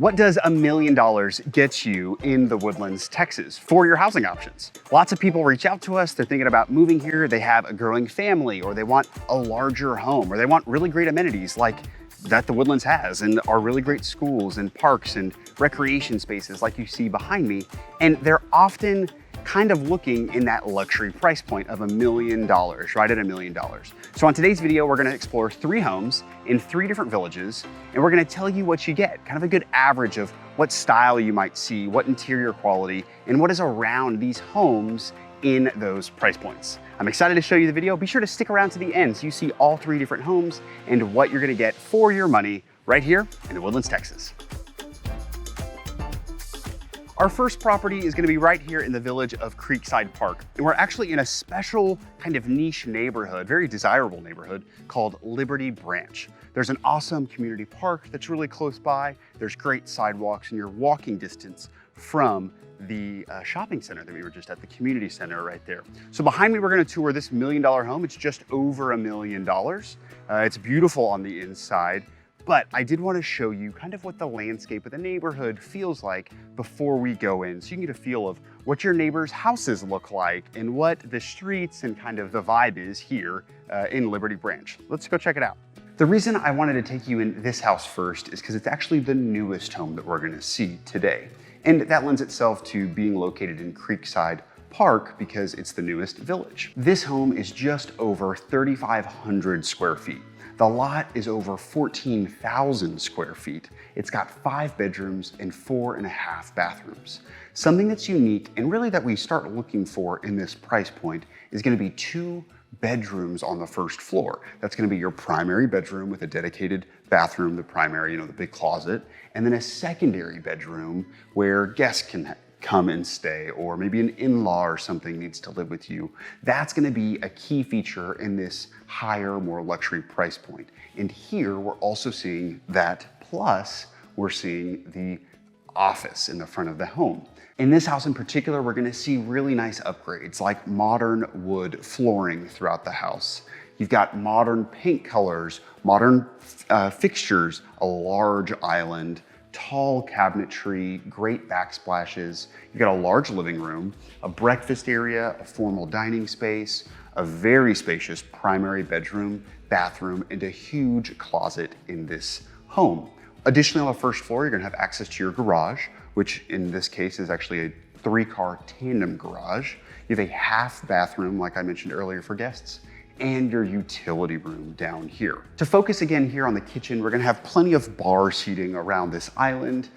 What does $1 million get you in the Woodlands, Texas for your housing options? Lots of people reach out to us. They're thinking about moving here. They have a growing family, or they want a larger home, or they want really great amenities like that the Woodlands has, and are really great schools and parks and recreation spaces like you see behind me. And they're often kind of looking in that luxury price point of $1 million, right at $1 million. So on today's video, we're gonna explore 3 homes in 3 different villages, and we're gonna tell you what you get, kind of a good average of what style you might see, what interior quality, and what is around these homes in those price points. I'm excited to show you the video. Be sure to stick around to the end so you see all 3 different homes and what you're gonna get for your money right here in the Woodlands, Texas. Our first property is gonna be right here in the village of Creekside Park. And we're actually in a special kind of niche neighborhood, very desirable neighborhood called Liberty Branch. There's an awesome community park that's really close by. There's great sidewalks and you're walking distance from the shopping center that we were just at, the community center right there. So behind me, we're gonna tour this $1 million home. It's just over $1 million. It's beautiful on the inside. But I did want to show you kind of what the landscape of the neighborhood feels like before we go in, so you can get a feel of what your neighbors' houses look like and what the streets and kind of the vibe is here in Liberty Branch. Let's go check it out. The reason I wanted to take you in this house first is because it's actually the newest home that we're going to see today. And that lends itself to being located in Creekside Park because it's the newest village. This home is just over 3,500 square feet. The lot is over 14,000 square feet. It's got 5 bedrooms and 4.5 bathrooms. Something that's unique and really that we start looking for in this price point is gonna be 2 bedrooms on the first floor. That's gonna be your primary bedroom with a dedicated bathroom, the primary, the big closet, and then a secondary bedroom where guests can come and stay, or maybe an in-law or something needs to live with you. That's gonna be a key feature in this higher, more luxury price point. And here we're also seeing that, plus we're seeing the office in the front of the home. In this house in particular, we're gonna see really nice upgrades like modern wood flooring throughout the house. You've got modern paint colors, modern fixtures, a large island, tall cabinetry, great backsplashes. You got a large living room, a breakfast area, a formal dining space, a very spacious primary bedroom, bathroom, and a huge closet in this home. Additionally, on the first floor, you're gonna have access to your garage, which in this case is actually a 3-car tandem garage. You have a half bathroom, like I mentioned earlier, for guests, and your utility room down here. To focus again here on the kitchen, we're gonna have plenty of bar seating around this island,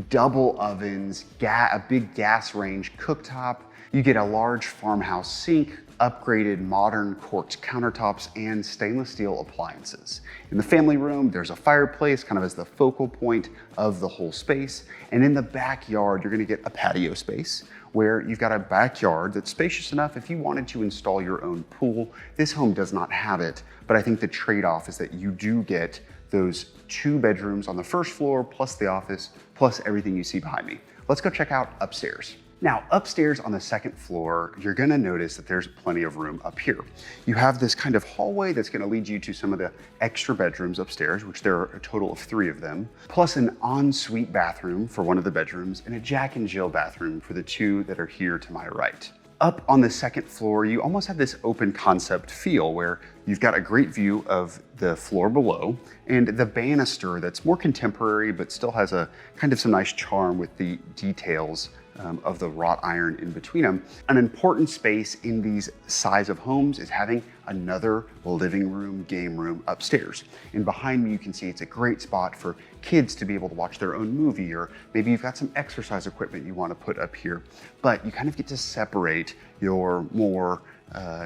double ovens, a big gas range cooktop. You get a large farmhouse sink, upgraded modern quartz countertops, and stainless steel appliances. In the family room, there's a fireplace kind of as the focal point of the whole space. And in the backyard, you're gonna get a patio space where you've got a backyard that's spacious enough if you wanted to install your own pool. This home does not have it, but I think the trade-off is that you do get those 2 bedrooms on the first floor, plus the office, plus everything you see behind me. Let's go check out upstairs. Now, upstairs on the second floor, you're gonna notice that there's plenty of room up here. You have this kind of hallway that's gonna lead you to some of the extra bedrooms upstairs, which there are a total of 3 of them, plus an ensuite bathroom for one of the bedrooms and a Jack and Jill bathroom for the 2 that are here to my right. Up on the second floor, you almost have this open concept feel where you've got a great view of the floor below and the banister that's more contemporary, but still has a kind of some nice charm with the details of the wrought iron in between them. An important space in these size of homes is having another living room, game room upstairs. And behind me, you can see it's a great spot for kids to be able to watch their own movie, or maybe you've got some exercise equipment you want to put up here. But you kind of get to separate your more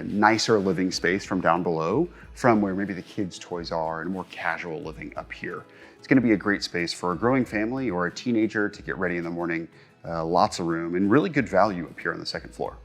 nicer living space from down below from where maybe the kids' toys are and more casual living up here. It's going to be a great space for a growing family or a teenager to get ready in the morning. Lots of room and really good value up here on the second floor.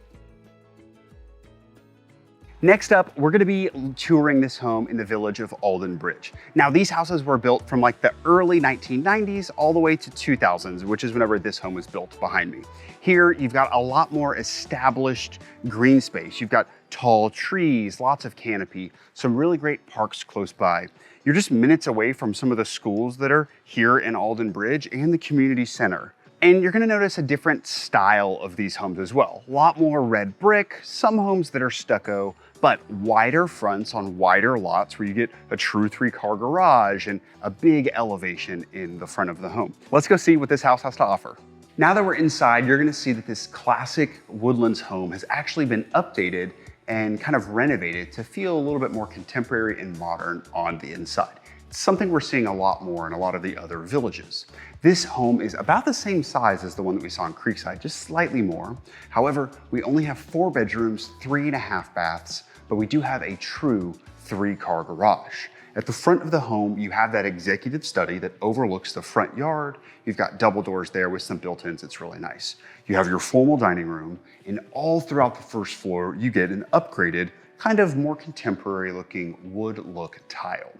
Next up, we're gonna be touring this home in the village of Alden Bridge. Now, these houses were built from like the early 1990s all the way to 2000s, which is whenever this home was built behind me. Here, you've got a lot more established green space. You've got tall trees, lots of canopy, some really great parks close by. You're just minutes away from some of the schools that are here in Alden Bridge and the community center. And you're gonna notice a different style of these homes as well. A lot more red brick, some homes that are stucco, but wider fronts on wider lots where you get a true 3-car garage and a big elevation in the front of the home. Let's go see what this house has to offer. Now that we're inside, you're gonna see that this classic Woodlands home has actually been updated and kind of renovated to feel a little bit more contemporary and modern on the inside. It's something we're seeing a lot more in a lot of the other villages. This home is about the same size as the one that we saw in Creekside, just slightly more. However, we only have 4 bedrooms, 3.5 baths, but we do have a true 3-car garage. At the front of the home, you have that executive study that overlooks the front yard. You've got double doors there with some built-ins. It's really nice. You have your formal dining room, and all throughout the first floor, you get an upgraded, kind of more contemporary looking wood look tile.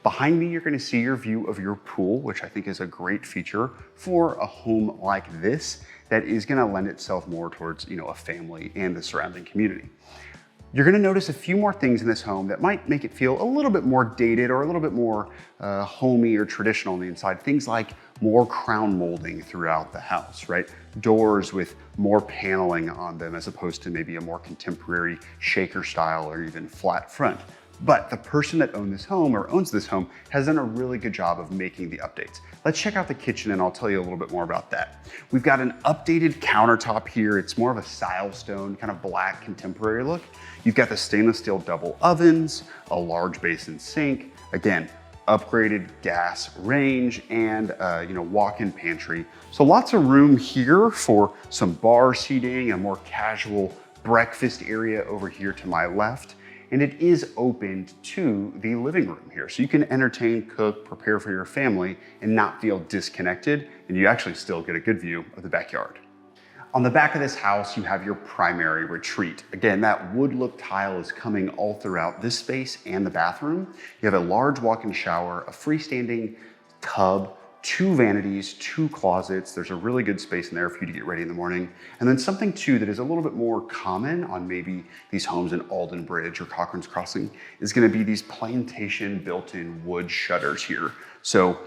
Behind me, you're gonna see your view of your pool, which I think is a great feature for a home like this that is gonna lend itself more towards, a family and the surrounding community. You're gonna notice a few more things in this home that might make it feel a little bit more dated or a little bit more homey or traditional on the inside. Things like more crown molding throughout the house, right? Doors with more paneling on them as opposed to maybe a more contemporary shaker style or even flat front. But the person that owns this home has done a really good job of making the updates. Let's check out the kitchen and I'll tell you a little bit more about that. We've got an updated countertop here. It's more of a style stone, kind of black contemporary look. You've got the stainless steel double ovens, a large basin sink, again, upgraded gas range and walk-in pantry. So lots of room here for some bar seating, a more casual breakfast area over here to my left. And it is opened to the living room here. So you can entertain, cook, prepare for your family and not feel disconnected. And you actually still get a good view of the backyard. On the back of this house, you have your primary retreat. Again, that wood look tile is coming all throughout this space and the bathroom. You have a large walk-in shower, a freestanding tub, 2 vanities, 2 closets. There's a really good space in there for you to get ready in the morning. And then something too that is a little bit more common on maybe these homes in Alden Bridge or Cochran's Crossing is gonna be these plantation built-in wood shutters here. So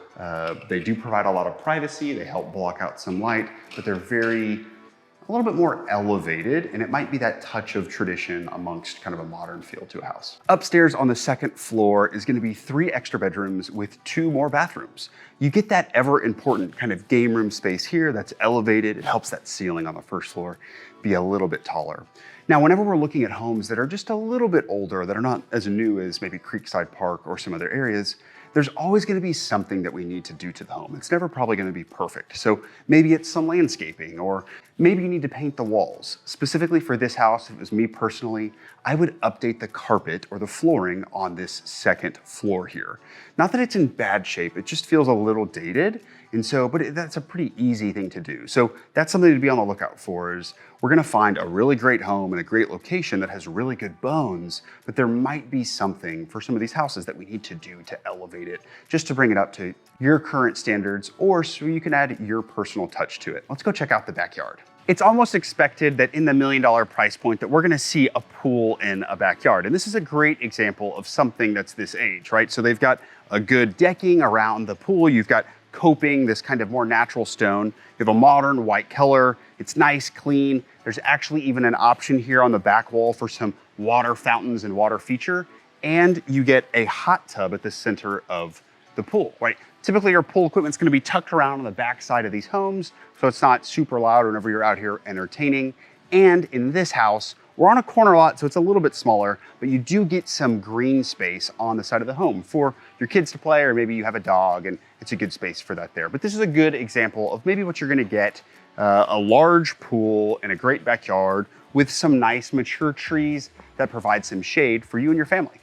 they do provide a lot of privacy. They help block out some light, but they're a little bit more elevated, and it might be that touch of tradition amongst kind of a modern feel to a house. Upstairs on the second floor is gonna be 3 extra bedrooms with 2 more bathrooms. You get that ever important kind of game room space here that's elevated. It helps that ceiling on the first floor be a little bit taller. Now, whenever we're looking at homes that are just a little bit older, that are not as new as maybe Creekside Park or some other areas, there's always gonna be something that we need to do to the home. It's never probably gonna be perfect. So maybe it's some landscaping, or maybe you need to paint the walls. Specifically for this house, if it was me personally, I would update the carpet or the flooring on this second floor here. Not that it's in bad shape, it just feels a little dated. But that's a pretty easy thing to do. So that's something to be on the lookout for. Is we're gonna find a really great home in a great location that has really good bones, but there might be something for some of these houses that we need to do to elevate it, just to bring it up to your current standards, or so you can add your personal touch to it. Let's go check out the backyard. It's almost expected that in the $1 million price point that we're gonna see a pool in a backyard. And this is a great example of something that's this age, right? So they've got a good decking around the pool. You've got coping, this kind of more natural stone. You have a modern white color. It's nice, clean. There's actually even an option here on the back wall for some water fountains and water feature. And you get a hot tub at the center of the pool, right? Typically your pool equipment's gonna be tucked around on the back side of these homes, so it's not super loud whenever you're out here entertaining. And in this house, we're on a corner lot, so it's a little bit smaller, but you do get some green space on the side of the home for your kids to play, or maybe you have a dog and it's a good space for that there. But this is a good example of maybe what you're gonna get, a large pool and a great backyard with some nice mature trees that provide some shade for you and your family.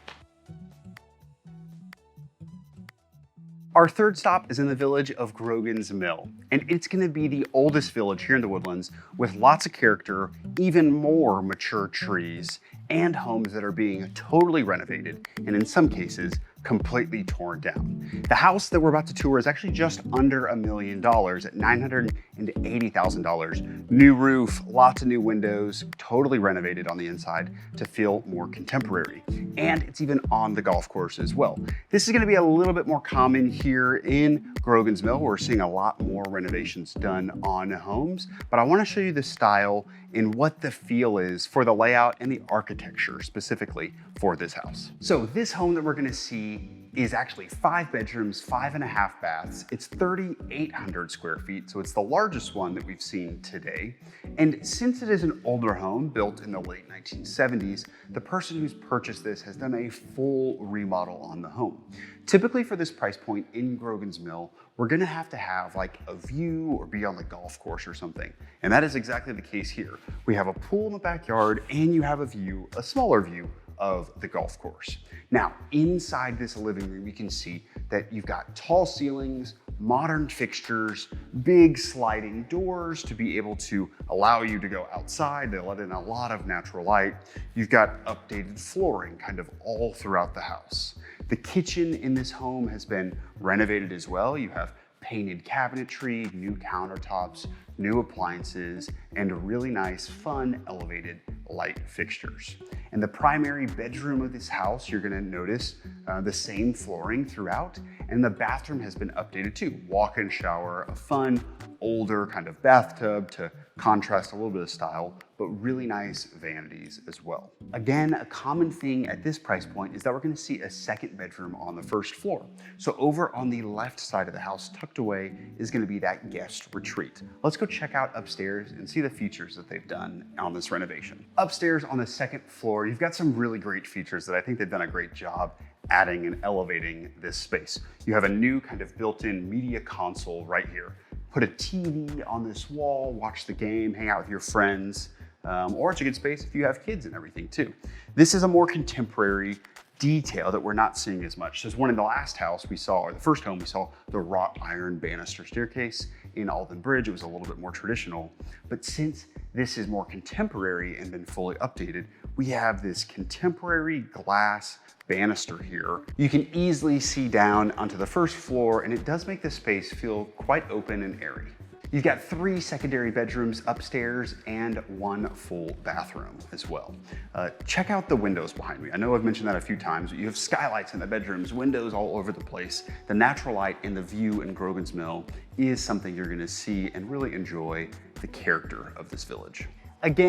Our third stop is in the village of Grogan's Mill, and it's gonna be the oldest village here in the Woodlands with lots of character, even more mature trees, and homes that are being totally renovated, and in some cases, completely torn down. The house that we're about to tour is actually just under $1 million at $980,000. New roof, lots of new windows, totally renovated on the inside to feel more contemporary. And it's even on the golf course as well. This is gonna be a little bit more common here in Grogan's Mill. We're seeing a lot more renovations done on homes, but I wanna show you the style and what the feel is for the layout and the architecture specifically for this house. So this home that we're gonna see is actually 5 bedrooms, 5.5 baths. It's 3,800 square feet, so it's the largest one that we've seen today. And since it is an older home built in the late 1970s, the person who's purchased this has done a full remodel on the home. Typically for this price point in Grogan's Mill, we're gonna have to have like a view or be on the golf course or something. And that is exactly the case here. We have a pool in the backyard and you have a view, a smaller view of the golf course. Now, inside this living room, you can see that you've got tall ceilings, modern fixtures, big sliding doors to be able to allow you to go outside. They let in a lot of natural light. You've got updated flooring kind of all throughout the house. The kitchen in this home has been renovated as well. You have painted cabinetry, new countertops, new appliances, and really nice, fun, elevated light fixtures. In the primary bedroom of this house, you're gonna notice the same flooring throughout, and the bathroom has been updated too. Walk-in shower, a fun, older kind of bathtub to contrast a little bit of style, but really nice vanities as well. Again, a common thing at this price point is that we're gonna see a second bedroom on the first floor. So over on the left side of the house, tucked away, is gonna be that guest retreat. Let's go check out upstairs and see the features that they've done on this renovation. Upstairs on the second floor, you've got some really great features that I think they've done a great job adding and elevating this space. You have a new kind of built-in media console right here. Put a TV on this wall, watch the game, hang out with your friends, or it's a good space if you have kids and everything too. This is a more contemporary detail that we're not seeing as much. There's one in the last house we saw, or the first home we saw, the wrought iron banister staircase in Alden Bridge. It was a little bit more traditional, but since this is more contemporary and been fully updated, we have this contemporary glass banister here. You can easily see down onto the first floor, and it does make the space feel quite open and airy. You've got 3 secondary bedrooms upstairs and 1 full bathroom as well. Check out the windows behind me. I know I've mentioned that a few times, but you have skylights in the bedrooms, windows all over the place. The natural light and the view in Grogan's Mill is something you're gonna see and really enjoy the character of this village. Again,